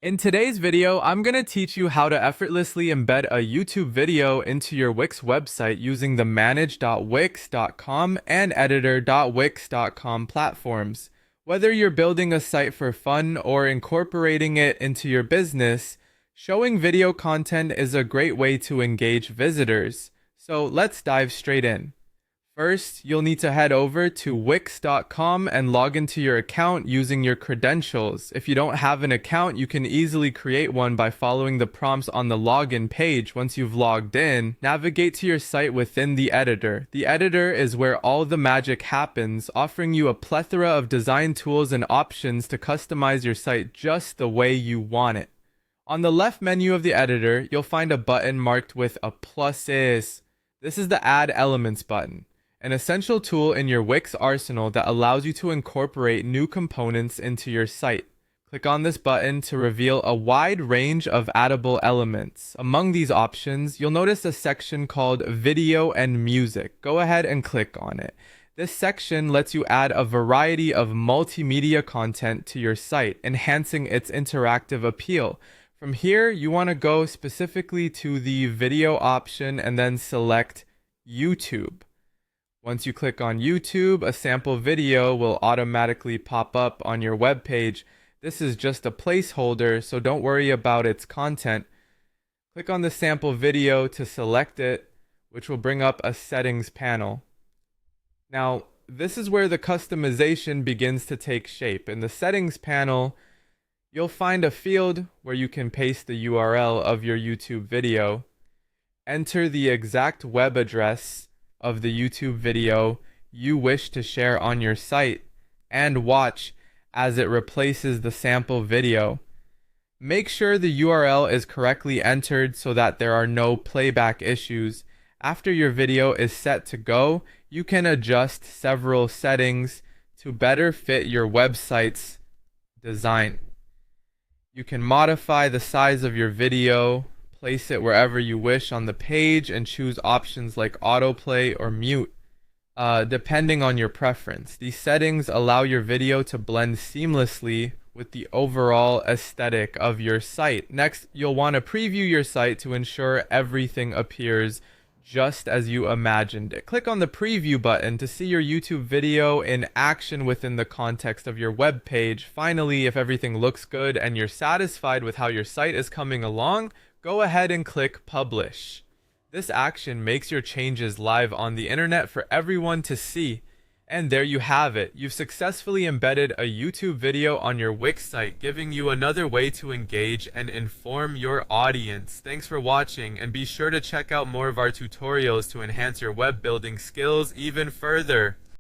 In today's video, I'm going to teach you how to effortlessly embed a YouTube video into your Wix website using the manage.wix.com and editor.wix.com platforms. Whether you're building a site for fun or incorporating it into your business, showing video content is a great way to engage visitors. So let's dive straight in. First, you'll need to head over to wix.com and log into your account using your credentials. If you don't have an account, you can easily create one by following the prompts on the login page. Once you've logged in, navigate to your site within the editor. The editor is where all the magic happens, offering you a plethora of design tools and options to customize your site just the way you want it. On the left menu of the editor, you'll find a button marked with a pluses. This is the Add Elements button, an essential tool in your Wix arsenal that allows you to incorporate new components into your site. Click on this button to reveal a wide range of addable elements. Among these options, you'll notice a section called Video and Music. Go ahead and click on it. This section lets you add a variety of multimedia content to your site, enhancing its interactive appeal. From here, you want to go specifically to the video option and then select YouTube. Once you click on YouTube, a sample video will automatically pop up on your web page. This is just a placeholder, so don't worry about its content. Click on the sample video to select it, which will bring up a settings panel. Now, this is where the customization begins to take shape. In the settings panel, you'll find a field where you can paste the URL of your YouTube video. Enter the exact web address of the YouTube video you wish to share on your site and watch as it replaces the sample video. Make sure the URL is correctly entered so that there are no playback issues. After your video is set to go, you can adjust several settings to better fit your website's design. You can modify the size of your video, place it wherever you wish on the page, and choose options like autoplay or mute, depending on your preference. These settings allow your video to blend seamlessly with the overall aesthetic of your site. Next, you'll want to preview your site to ensure everything appears just as you imagined it. Click on the preview button to see your YouTube video in action within the context of your web page. Finally, if everything looks good and you're satisfied with how your site is coming along, go ahead and click Publish. This action makes your changes live on the internet for everyone to see. And there you have it. You've successfully embedded a YouTube video on your Wix site, giving you another way to engage and inform your audience. Thanks for watching, and be sure to check out more of our tutorials to enhance your web building skills even further.